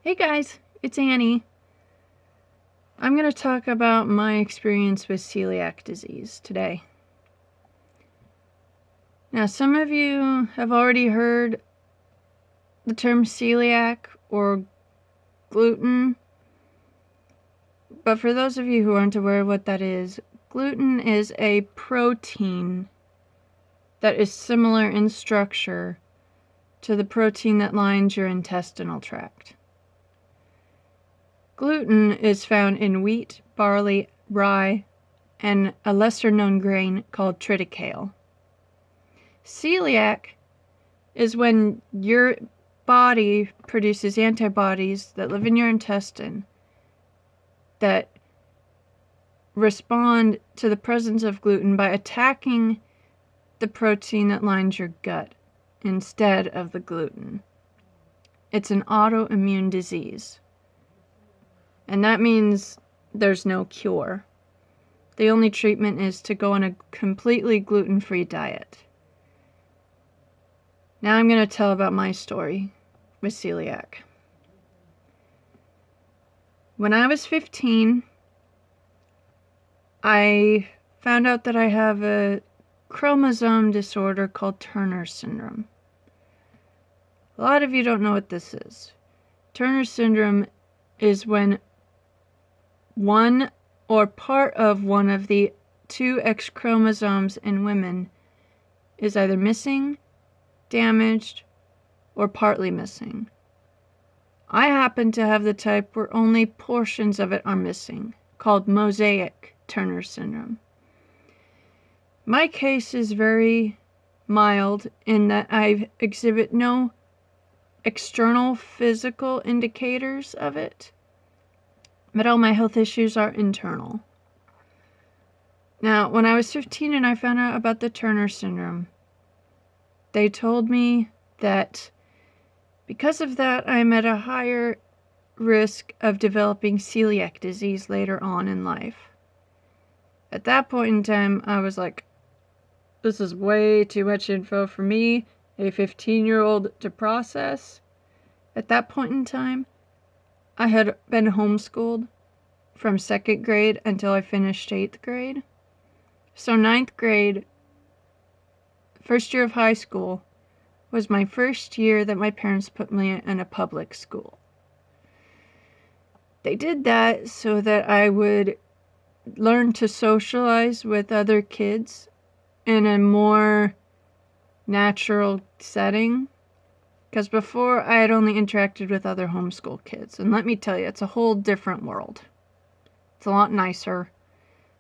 Hey guys, it's Annie. I'm going to talk about my experience with celiac disease today. Now, some of you have already heard the term celiac or gluten, but for those of you who aren't aware of what that is, gluten is a protein that is similar in structure to the protein that lines your intestinal tract. Gluten is found in wheat, barley, rye, and a lesser-known grain called triticale. Celiac is when your body produces antibodies that live in your intestine that respond to the presence of gluten by attacking the protein that lines your gut instead of the gluten. It's an autoimmune disease. And that means there's no cure. The only treatment is to go on a completely gluten-free diet. Now I'm going to tell about my story with celiac. When I was 15, I found out that I have a chromosome disorder called Turner syndrome. A lot of you don't know what this is. Turner syndrome is when one or part of one of the two X chromosomes in women is either missing, damaged, or partly missing. I happen to have the type where only portions of it are missing, called mosaic Turner syndrome. My case is very mild in that I exhibit no external physical indicators of it, but all my health issues are internal. Now, when I was 15 and I found out about the Turner syndrome, they told me that because of that, I'm at a higher risk of developing celiac disease later on in life. At that point in time, I was like, this is way too much info for me, a 15-year-old, to process. At that point in time, I had been homeschooled from 2nd grade until I finished 8th grade. So 9th grade, first year of high school, was my first year that my parents put me in a public school. They did that so that I would learn to socialize with other kids in a more natural setting. Because before, I had only interacted with other homeschool kids. And let me tell you, it's a whole different world. It's a lot nicer,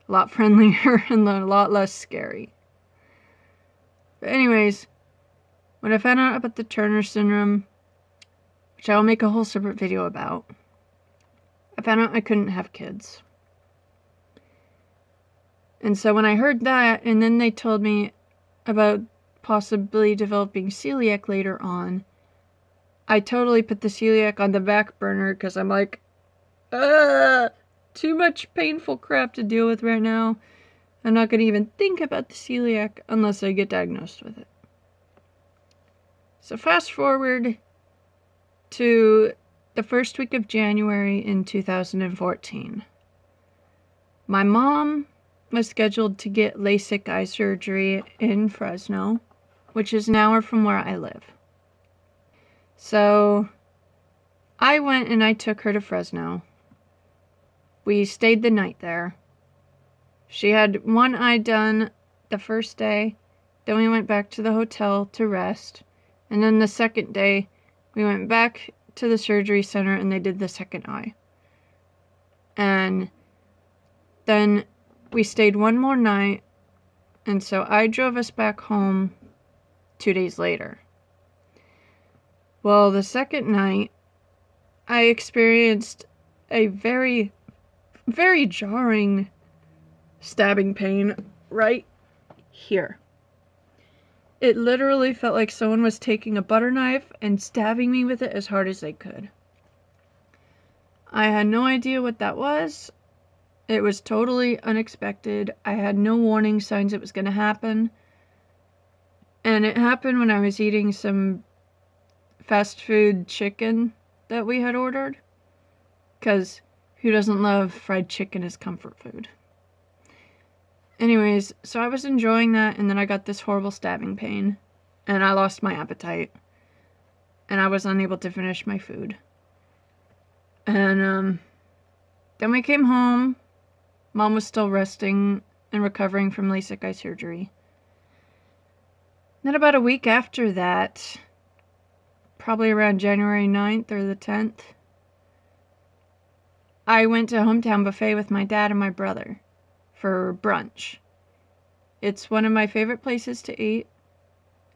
a lot friendlier, and a lot less scary. But anyways, when I found out about the Turner syndrome, which I'll make a whole separate video about, I found out I couldn't have kids. And so when I heard that, and then they told me about possibly developing celiac later on, I totally put the celiac on the back burner because I'm like, too much painful crap to deal with right now. I'm not going to even think about the celiac unless I get diagnosed with it. So fast forward to the first week of January in 2014. My mom was scheduled to get LASIK eye surgery in Fresno, which is an hour from where I live. So I went and I took her to Fresno. We stayed the night there. She had one eye done the first day, then we went back to the hotel to rest, and then the second day we went back to the surgery center and they did the second eye. And then we stayed one more night, and so I drove us back home 2 days later. Well, the second night, I experienced a very, very jarring stabbing pain right here. It literally felt like someone was taking a butter knife and stabbing me with it as hard as they could. I had no idea what that was. It was totally unexpected. I had no warning signs it was going to happen. And it happened when I was eating some fast food chicken that we had ordered. Because who doesn't love fried chicken as comfort food? Anyways, so I was enjoying that, and then I got this horrible stabbing pain, and I lost my appetite, and I was unable to finish my food. And then we came home. Mom was still resting and recovering from LASIK eye surgery. Then about a week after that, probably around January 9th or the 10th, I went to Hometown Buffet with my dad and my brother for brunch. It's one of my favorite places to eat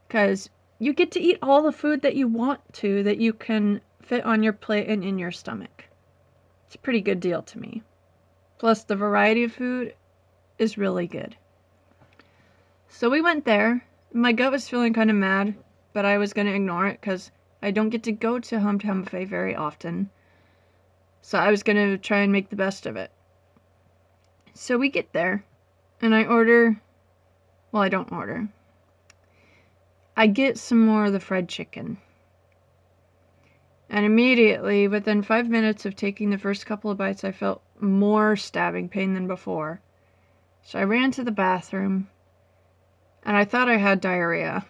because you get to eat all the food that you want to, that you can fit on your plate and in your stomach. It's a pretty good deal to me. Plus, the variety of food is really good. So we went there. My gut was feeling kind of mad, but I was going to ignore it because I don't get to go to Hometown Buffet very often. So I was going to try and make the best of it. So we get there, and I order... Well, I don't order. I get some more of the fried chicken. And immediately, within 5 minutes of taking the first couple of bites, I felt more stabbing pain than before. So I ran to the bathroom, and I thought I had diarrhea.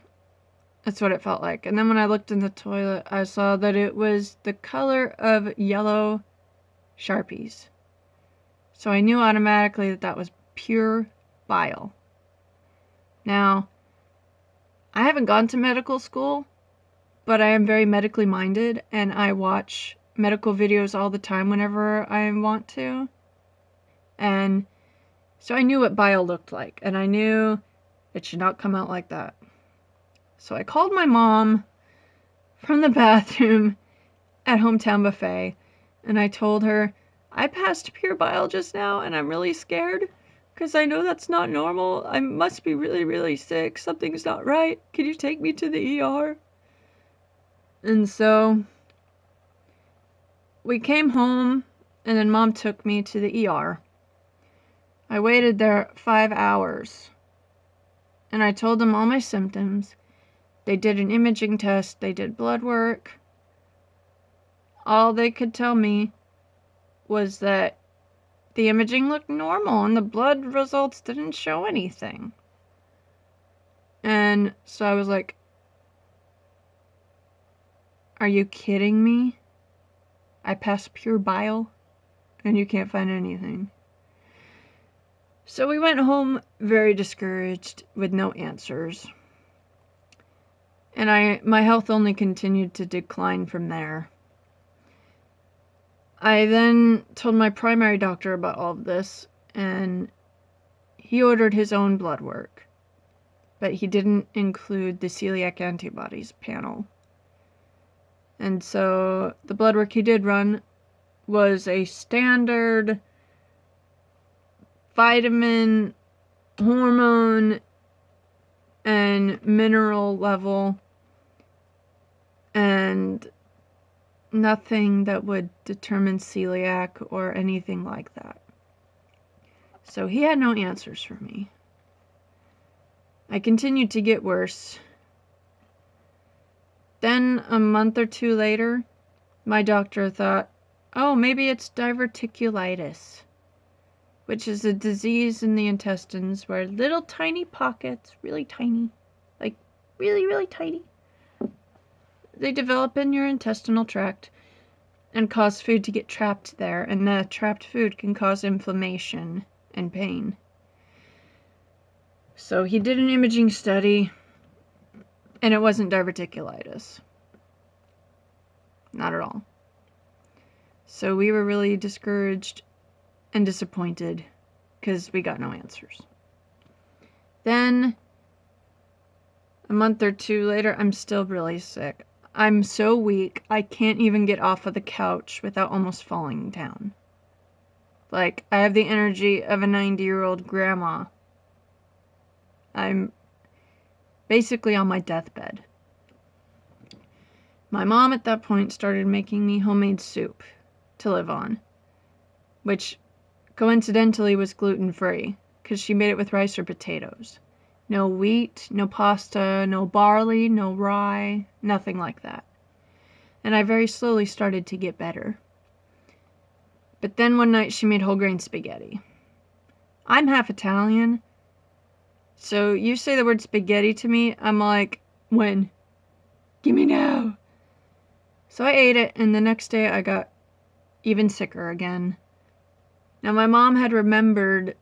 That's what it felt like. And then when I looked in the toilet, I saw that it was the color of yellow Sharpies. So I knew automatically that that was pure bile. Now, I haven't gone to medical school, but I am very medically minded, and I watch medical videos all the time whenever I want to. And so I knew what bile looked like, and I knew it should not come out like that. So I called my mom from the bathroom at Hometown Buffet, and I told her, I passed pure bile just now, and I'm really scared, because I know that's not normal. I must be really, really sick. Something's not right. Can you take me to the ER? And so we came home, and then Mom took me to the ER. I waited there 5 hours, and I told them all my symptoms. They did an imaging test. They did blood work. All they could tell me was that the imaging looked normal and the blood results didn't show anything. And so I was like, are you kidding me? I passed pure bile and you can't find anything. So we went home very discouraged with no answers. And my health only continued to decline from there. I then told my primary doctor about all of this, and he ordered his own blood work, but he didn't include the celiac antibodies panel. And so the blood work he did run was a standard vitamin, hormone, and mineral level, and nothing that would determine celiac or anything like that. So he had no answers for me. I continued to get worse. Then a month or two later, my doctor thought, oh, maybe it's diverticulitis, which is a disease in the intestines where little tiny pockets, really tiny, like really, really tiny, they develop in your intestinal tract and cause food to get trapped there, and the trapped food can cause inflammation and pain. So he did an imaging study, and it wasn't diverticulitis. Not at all. So we were really discouraged and disappointed because we got no answers. Then, a month or two later, I'm still really sick. I'm so weak, I can't even get off of the couch without almost falling down. Like, I have the energy of a 90-year-old grandma. I'm basically on my deathbed. My mom at that point started making me homemade soup to live on, which coincidentally was gluten-free, because she made it with rice or potatoes. No wheat, no pasta, no barley, no rye, nothing like that. and I very slowly started to get better. But then one night she made whole grain spaghetti. I'm half Italian, so you say the word spaghetti to me, I'm like, when? Gimme now! So I ate it, and the next day I got even sicker again. Now my mom had remembered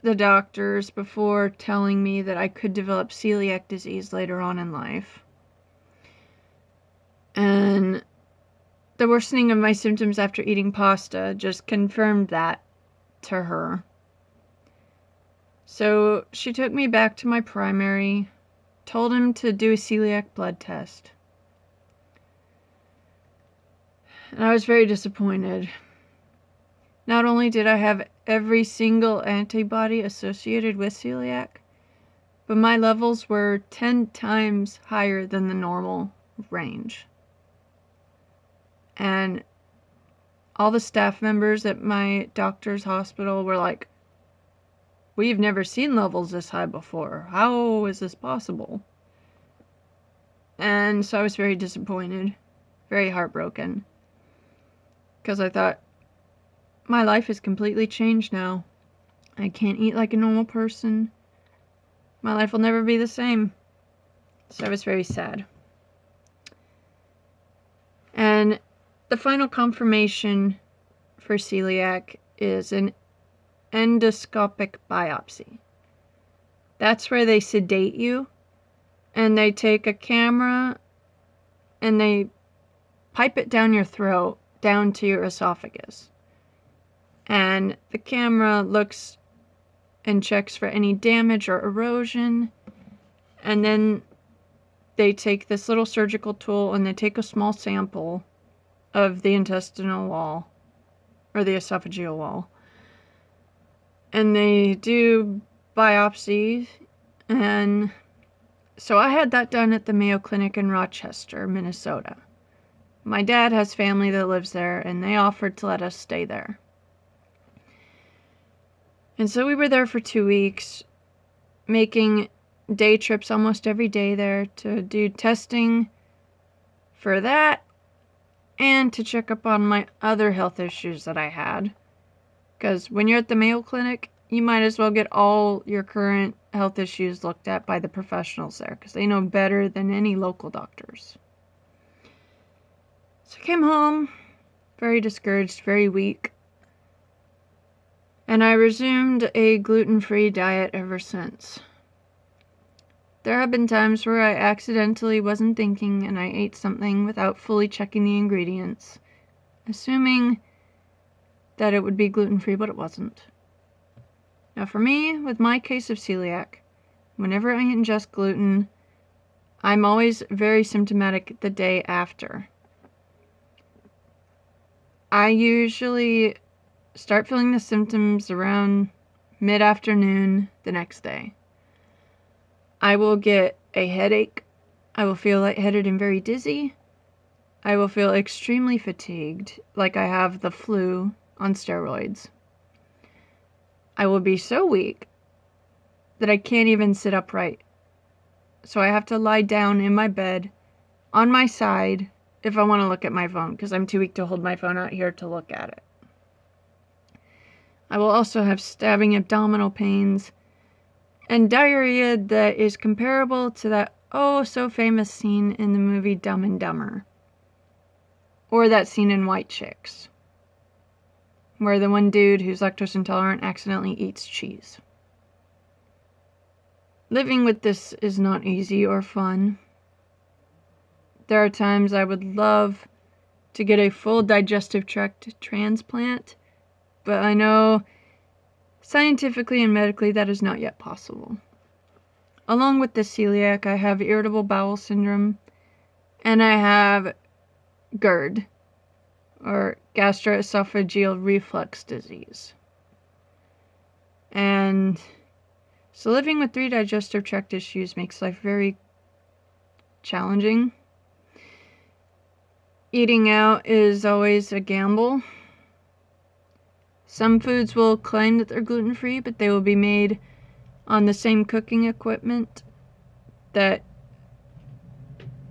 the doctors before telling me that I could develop celiac disease later on in life. And the worsening of my symptoms after eating pasta just confirmed that to her. So she took me back to my primary, told him to do a celiac blood test. And I was very disappointed. Not only did I have every single antibody associated with celiac, but my levels were 10 times higher than the normal range. And all the staff members at my doctor's hospital were like, we've never seen levels this high before. How is this possible? And so I was very disappointed, very heartbroken, because I thought, my life has completely changed now. I can't eat like a normal person. My life will never be the same. So I was very sad. And the final confirmation for celiac is an endoscopic biopsy. That's where they sedate you, and they take a camera and they pipe it down your throat, down to your esophagus. And the camera looks and checks for any damage or erosion, and then they take this little surgical tool and they take a small sample of the intestinal wall, or the esophageal wall, and they do biopsies. And so I had that done at the Mayo Clinic in Rochester, Minnesota. My dad has family that lives there, and they offered to let us stay there. And so we were there for 2 weeks, making day trips almost every day there to do testing for that and to check up on my other health issues that I had. Because when you're at the Mayo Clinic, you might as well get all your current health issues looked at by the professionals there, because they know better than any local doctors. So I came home very discouraged, very weak, and I resumed a gluten-free diet ever since. There have been times where I accidentally wasn't thinking and I ate something without fully checking the ingredients, assuming that it would be gluten-free, but it wasn't. Now for me, with my case of celiac, whenever I ingest gluten, I'm always very symptomatic the day after. I usually start feeling the symptoms around mid-afternoon the next day. I will get a headache. I will feel lightheaded and very dizzy. I will feel extremely fatigued, like I have the flu on steroids. I will be so weak that I can't even sit upright. So I have to lie down in my bed on my side if I want to look at my phone, because I'm too weak to hold my phone out here to look at it. I will also have stabbing abdominal pains and diarrhea that is comparable to that oh so famous scene in the movie Dumb and Dumber, or that scene in White Chicks, where the one dude who's lactose intolerant accidentally eats cheese. Living with this is not easy or fun. There are times I would love to get a full digestive tract transplant, but I know scientifically and medically that is not yet possible. Along with the celiac, I have irritable bowel syndrome, and I have GERD, or gastroesophageal reflux disease. And so living with 3 digestive tract issues makes life very challenging. Eating out is always a gamble. Some foods will claim that they're gluten-free, but they will be made on the same cooking equipment that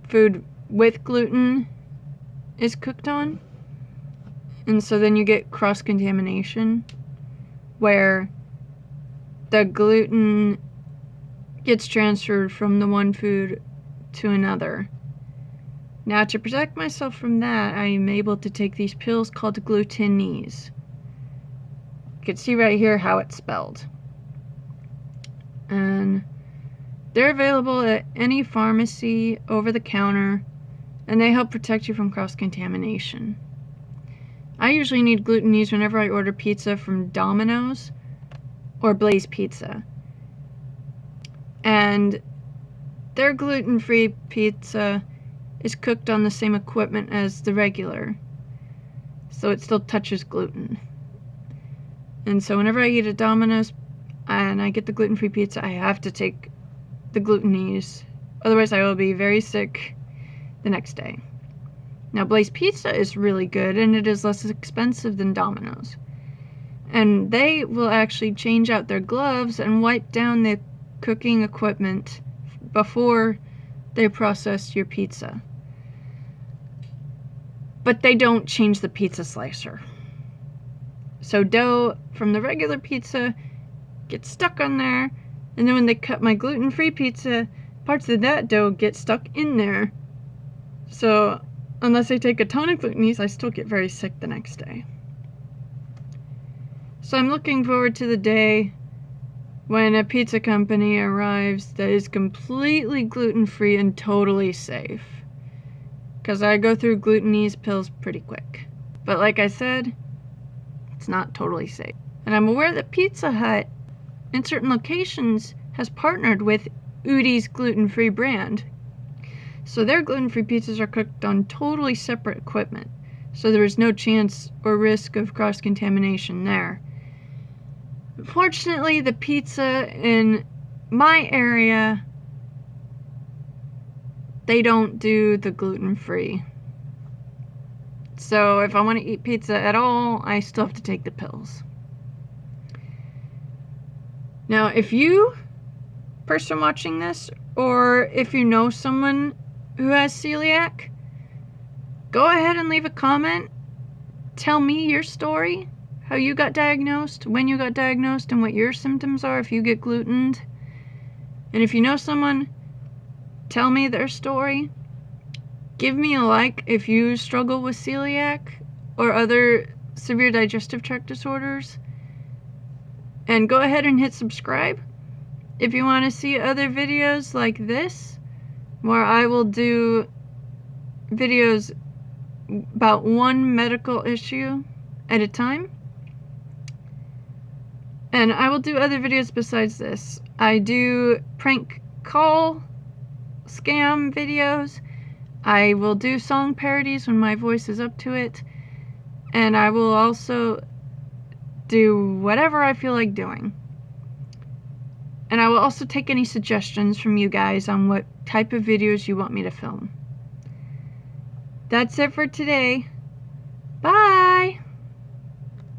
food with gluten is cooked on. And so then you get cross-contamination, where the gluten gets transferred from the one food to another. Now, to protect myself from that, I am able to take these pills called Glutenese. You can see right here how it's spelled. And they're available at any pharmacy over the counter, and they help protect you from cross-contamination. I usually need Glutenese whenever I order pizza from Domino's or Blaze Pizza. And their gluten-free pizza is cooked on the same equipment as the regular, so it still touches gluten. And so whenever I eat at Domino's and I get the gluten-free pizza, I have to take the Glutenese. Otherwise, I will be very sick the next day. Now, Blaze Pizza is really good, and it is less expensive than Domino's. And they will actually change out their gloves and wipe down the cooking equipment before they process your pizza. But they don't change the pizza slicer. So dough from the regular pizza gets stuck on there, and then when they cut my gluten-free pizza, parts of that dough get stuck in there. So unless I take a ton of Glutenese, I still get very sick the next day. So I'm looking forward to the day when a pizza company arrives that is completely gluten-free and totally safe. Because I go through Glutenese pills pretty quick. But like I said, it's not totally safe. And I'm aware that Pizza Hut in certain locations has partnered with Udi's gluten-free brand. So their gluten-free pizzas are cooked on totally separate equipment. So there is no chance or risk of cross-contamination there. Fortunately, the pizza in my area, they don't do the gluten-free. So if I want to eat pizza at all, I still have to take the pills. Now, if you, person watching this, or if you know someone who has celiac, go ahead and leave a comment. Tell me your story, how you got diagnosed, when you got diagnosed, and what your symptoms are if you get glutened. And if you know someone, tell me their story. Give me a like if you struggle with celiac or other severe digestive tract disorders. And go ahead and hit subscribe if you want to see other videos like this, where I will do videos about one medical issue at a time. And I will do other videos besides this. I do prank call scam videos. I will do song parodies when my voice is up to it. And I will also do whatever I feel like doing. And I will also take any suggestions from you guys on what type of videos you want me to film. That's it for today. Bye!